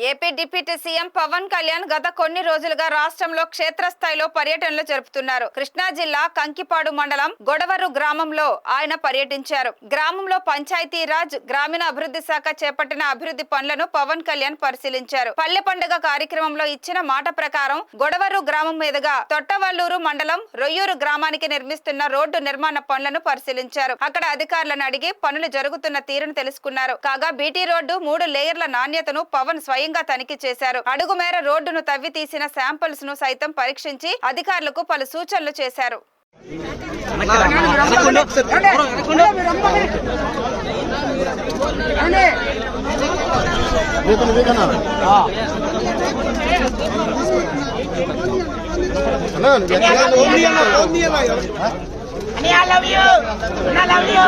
AP deputy CM Pavan Kalyan గత కొన్ని రోజులుగా రాష్ట్రంలో క్షేత్రస్థాయిలో పర్యటనలు జరుపుతున్నారు. కృష్ణా జిల్లా కంకిపాడు మండలం గొడవరు గ్రామంలో ఆయన పర్యటించారు. గ్రామంలో పంచాయతీరాజ్ గ్రామీణ అభివృద్ధి శాఖ చేపట్టిన అభివృద్ధి పనులను పవన్ కళ్యాణ్ పరిశీలించారు. పల్లె పండుగ కార్యక్రమంలో ఇచ్చిన మాట ప్రకారం గొడవరు గ్రామం మీదుగా తొట్టవల్లూరు మండలం రొయ్యూరు గ్రామానికి నిర్మిస్తున్న రోడ్డు నిర్మాణ పనులను పరిశీలించారు. అక్కడ అధికారులను అడిగి పనులు జరుగుతున్న తీరును తెలుసుకున్నారు. కాగా బీటీ రోడ్డు 3 లేయర్ల నాణ్యతను పవన్ స్వయంగా తనిఖీ చేశారు. అడుగు మేర రోడ్డును తవ్వి తీసిన శాంపిల్స్ ను సైతం పరీక్షించి అధికారులకు పలు సూచనలు చేశారు. I love you. I love you.